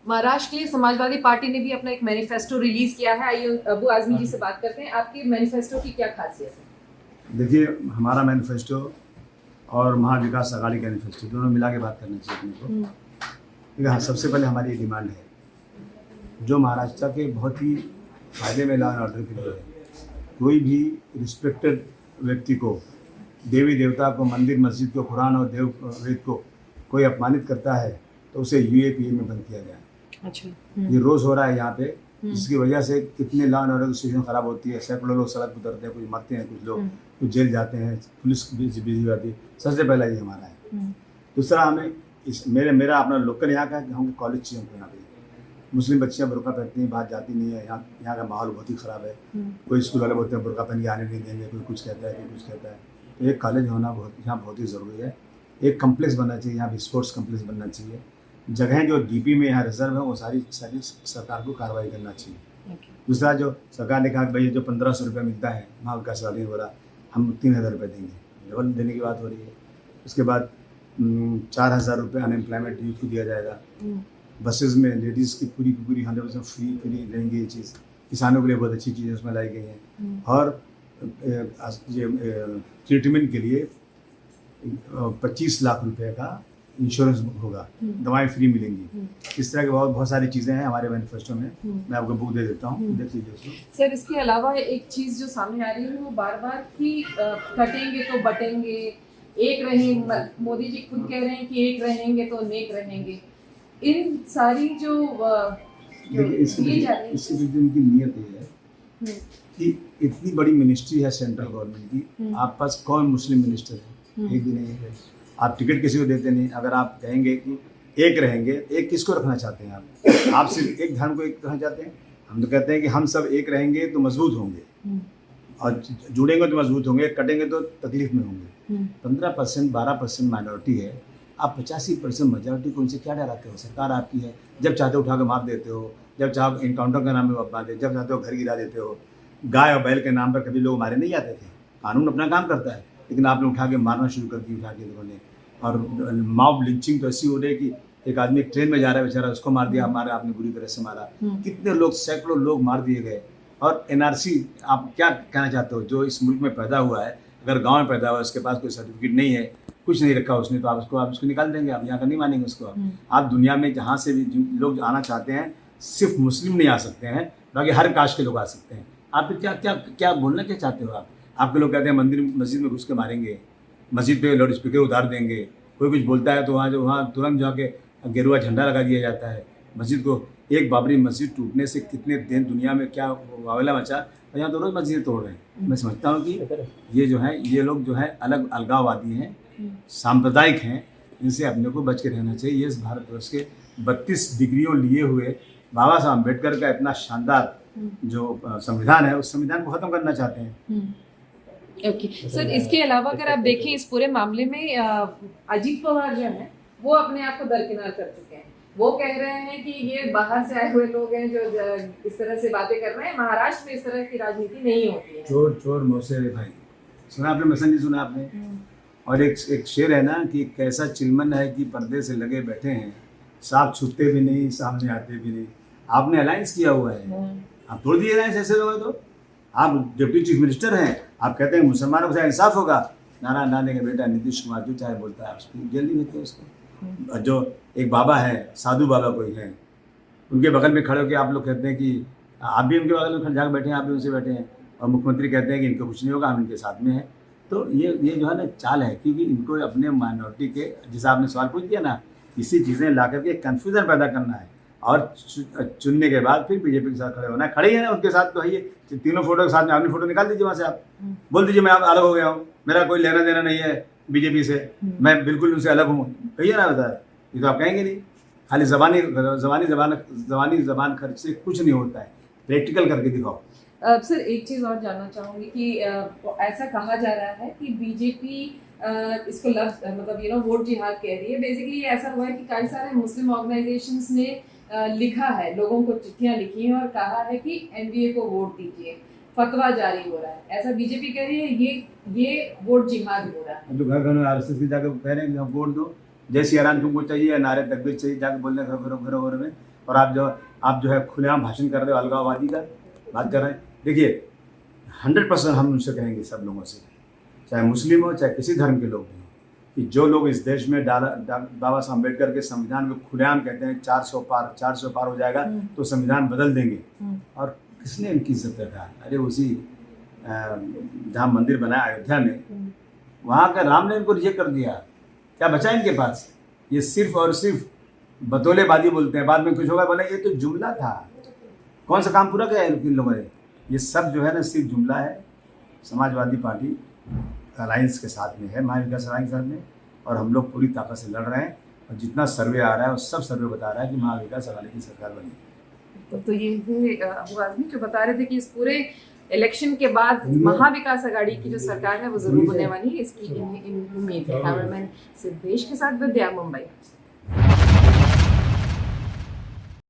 महाराष्ट्र के लिए समाजवादी पार्टी ने भी अपना एक मैनिफेस्टो रिलीज किया है। आइए अबू आजमी जी से बात करते हैं, आपके मैनिफेस्टो की क्या खासियत है? देखिए, हमारा मैनिफेस्टो और महाविकास अघाड़ी का मैनिफेस्टो दोनों मिला के बात करनी चाहिए अपने को। देखिए, हाँ, सबसे पहले हमारी डिमांड है जो महाराष्ट्र के बहुत ही फायदे में लॉ एंड ऑर्डर के लिए है। कोई भी रिस्पेक्टेड व्यक्ति को, देवी देवता को, मंदिर मस्जिद को, कुरान और देव वेद को कोई अपमानित करता है तो उसे यूएपीए में बंद किया जाए। अच्छा। ये रोज़ हो रहा है यहाँ पे, जिसकी वजह से कितने लॉ एंड ऑर्डर की सिचुएशन खराब होती है। सैकड़ों लोग सड़क पर उतरते हैं, कुछ मरते हैं, कुछ लोग कुछ जेल जाते हैं, पुलिस बिजी जाती है। सबसे पहला ये हमारा है। दूसरा, हमें मेरा अपना लोकल यहाँ का हम कॉलेज चाहिए हमको। यहाँ पे मुस्लिम बच्चियाँ बुर्का पहनती हैं, बाहर जाती नहीं है। यहाँ का माहौल बहुत ही ख़राब है। कोई स्कूल वाले बोलते हैं बुर्का पहन के आने नहीं देंगे, कोई कुछ कहता है, कोई कुछ कहता है। तो एक कॉलेज होना बहुत ही ज़रूरी है। एक कम्प्लेक्स बनना चाहिए, यहाँ भी स्पोर्ट्स कम्प्लेक्स बनना चाहिए। जगहें जो डीपी में यहाँ रिजर्व है वो सारी सरकार को कार्रवाई करना चाहिए। दूसरा, जो सरकार ने कहा कि भाई जो 1500 रुपये मिलता है महाविकास अघाड़ी बोला हम 3000 रुपये देंगे, डबल देने की बात हो रही है। उसके बाद 4000 रुपये अनएम्प्लॉयमेंट यूथ को दिया जाएगा। बसेस में लेडीज़ की पूरी 100% फ्री रहेंगी। ये चीज़ किसानों के लिए बहुत अच्छी चीज़ उसमें लाई गई है। और ट्रीटमेंट के लिए 25 लाख रुपए का इंश्योरेंस होगा, दवाएं फ्री मिलेंगी। इस तरह की बहुत सारी चीज़ें हैं हमारे मैनिफेस्टो में। मैं आपको बुक दे देता हूँ, देख लीजिए उसको। सर, इसके अलावा एक चीज़ जो सामने आ रही है वो बार बार कि कटेंगे तो बटेंगे, एक रहेंगे। मोदी जी खुद कह रहे हैं कि एक रहेंगे तो नेक रहेंगे। इन सारी जो इसकी उनकी नीयत ये है कि इतनी बड़ी मिनिस्ट्री है सेंट्रल गवर्नमेंट की, आप पास कौन मुस्लिम मिनिस्टर है? एक भी नहीं है। आप टिकट किसी को देते नहीं। अगर आप कहेंगे कि एक रहेंगे, एक किसको रखना चाहते हैं आप? आप सिर्फ एक धर्म को एक रखना चाहते हैं। हम तो कहते हैं कि हम सब एक रहेंगे तो मजबूत होंगे, और जुड़ेंगे तो मजबूत होंगे, कटेंगे तो तकलीफ में होंगे। 15% 12% माइनॉरिटी है, आप 85% मेजॉरिटी को उनसे क्या डराते हो? सरकार आपकी है, जब चाहते हो उठा के मार देते हो, जब चाहो इनकाउंटर के नाम में अपना दे, जब चाहते हो घर गिरा देते हो। गाय और बैल के नाम पर कभी लोग मारे नहीं जाते थे। कानून अपना काम करता है, लेकिन आपने उठा के मारना शुरू कर दी, उठा के लोगों ने। और मॉब लिंचिंग तो ऐसी हो रही कि एक आदमी ट्रेन में जा रहा है बेचारा, उसको मार दिया, मारा आपने, बुरी तरह से मारा। कितने लोग, सैकड़ों लोग मार दिए गए। और एनआरसी, आप क्या कहना चाहते हो? जो इस मुल्क में पैदा हुआ है, अगर गांव में पैदा हुआ है, उसके पास कोई सर्टिफिकेट नहीं है, कुछ नहीं रखा उसने, तो आप उसको निकाल देंगे? आप यहाँ का नहीं मानेंगे उसको? आप दुनिया में जहाँ से भी लोग आना चाहते हैं, सिर्फ मुस्लिम नहीं आ सकते हैं, बाकी हर कास्ट के लोग आ सकते हैं। आप क्या क्या क्या बोलना क्या चाहते हो? आपके लोग कहते हैं मंदिर मस्जिद में घुस के मारेंगे, मस्जिद पे लाउड स्पीकर उतार देंगे। कोई कुछ बोलता है तो वहाँ तुरंत जाके गेरुआ झंडा लगा दिया जाता है मस्जिद को। एक बाबरी मस्जिद टूटने से कितने दिन दुनिया में क्या वावला मचा, और यहाँ तो रोज़ मस्जिदें तोड़ रहे हैं। मैं समझता हूँ कि ये जो है, ये लोग जो है अलग अलगाववादी हैं, सांप्रदायिक हैं। इनसे अपने को बच के रहना चाहिए। ये इस भारतवर्ष के 32 डिग्रियों लिए हुए बाबा साहब अम्बेडकर का इतना शानदार जो संविधान है, उस संविधान को ख़त्म करना चाहते हैं। ओके सर, इसके अलावा अगर आप देखें इस पूरे मामले में अजीत पवार जो है वो अपने आप को दरकिनार कर चुके हैं। वो कह रहे हैं कि ये बाहर से आए हुए लोग हैं जो इस तरह से बातें कर रहे हैं। महाराष्ट्र में इस तरह की राजनीति नहीं होती है। चोर चोर मौसेरे भाई, सुना आपने? मसन जी, सुना आपने? और एक शेर है ना कि कैसा चिलमन है कि पर्दे से लगे बैठे हैं, साफ छुपते भी नहीं, सामने आते भी नहीं। आपने अलायंस किया हुआ है, आप तोड़ दिए अलायंस ऐसे लोग। तो आप डिप्टी चीफ मिनिस्टर हैं, आप कहते हैं मुसलमानों के साथ इंसाफ होगा। नारा नाने का बेटा नीतीश कुमार जो चाहे बोलता है, उसको जेल नहीं देते उसको। जो एक बाबा है, साधु बाबा कोई है, उनके बगल में खड़े होकर आप लोग कहते हैं कि आप भी उनके बगल में खड़े जाकर बैठे हैं, आप भी उनसे बैठे हैं, और मुख्यमंत्री कहते हैं कि इनको कुछ नहीं होगा, हम इनके साथ में हैं। तो ये जो है ना चाल है, क्योंकि इनको अपने माइनॉरिटी के, जैसा आपने सवाल पूछ दिया ना, इसी चीज़ें ला करके कन्फ्यूज़न पैदा करना है, और चुनने के बाद फिर बीजेपी के साथ खड़े होना है। खड़े ही है ना उनके साथ, तो है ये तीनों फोटो के साथ में अपनी फोटो निकाल दीजिए वहाँ से। आप बोल दीजिए मैं अलग हो गया हूँ, मेरा कोई लेना देना नहीं है बीजेपी से, मैं बिल्कुल उनसे अलग हूँ। कहिए ना, बताए? ये तो आप कहेंगे नहीं। खाली जबानी खर्च से कुछ नहीं होता है, प्रैक्टिकल करके दिखाओ। सर, एक चीज़ और जानना चाहूँगी कि ऐसा कहा जा रहा है कि बीजेपी इसको मतलब वोट जिहाद कह रही है। बेसिकली ऐसा हुआ है कि कई सारे मुस्लिम ऑर्गेनाइजेशंस ने लिखा है, लोगों को चिट्ठियां लिखी हैं और कहा है कि एनडीए को वोट दीजिए। फतवा जारी हो रहा है, ऐसा बीजेपी कह रही है। ये वोट जिहाद हो रहा है। तो घर घर आरएसएस की जाकर कह रहे हैं कि वोट दो, जय सियाराम तुमको चाहिए या नारे तकबीर चाहिए जाके बोलने घरों में, और आप जो है खुलेआम भाषण कर रहे हो अलगाववादी का बात कर रहे हैं। देखिए 100% हम उनसे कहेंगे, सब लोगों से, चाहे मुस्लिम हो चाहे किसी धर्म के लोग भी हों, कि जो लोग इस देश में बाबा साहब अम्बेडकर के संविधान में खुलेआम कहते हैं 400 पार हो जाएगा तो संविधान बदल देंगे, और किसने इनकी इज्जत रखा? अरे उसी जहाँ मंदिर बनाया अयोध्या में, वहाँ का राम ने इनको रिजेक्ट कर दिया, क्या बचा इनके पास? ये सिर्फ और सिर्फ बतौलेबाजी बोलते हैं, बाद में कुछ होगा बोले ये तो जुमला था। कौन सा काम पूरा किया है इन लोगों ने? ये सब जो है ना सिर्फ जुमला है। समाजवादी पार्टी अलायंस के साथ में है, महाविकास अलायंस के साथ में, और हम लोग पूरी ताकत से लड़ रहे हैं, और जितना सर्वे आ रहा है वो सब सर्वे बता रहा है कि महाविकास अघाड़ी की सरकार बनी। तो ये थे अबू आज़मी जो बता रहे थे कि इस पूरे इलेक्शन के बाद महाविकास अघाड़ी की जो सरकार है वो जरूर बनने वाली है, इसकी उम्मीद है। कैमरामैन सिद्धेश के साथ विद्या, मुंबई।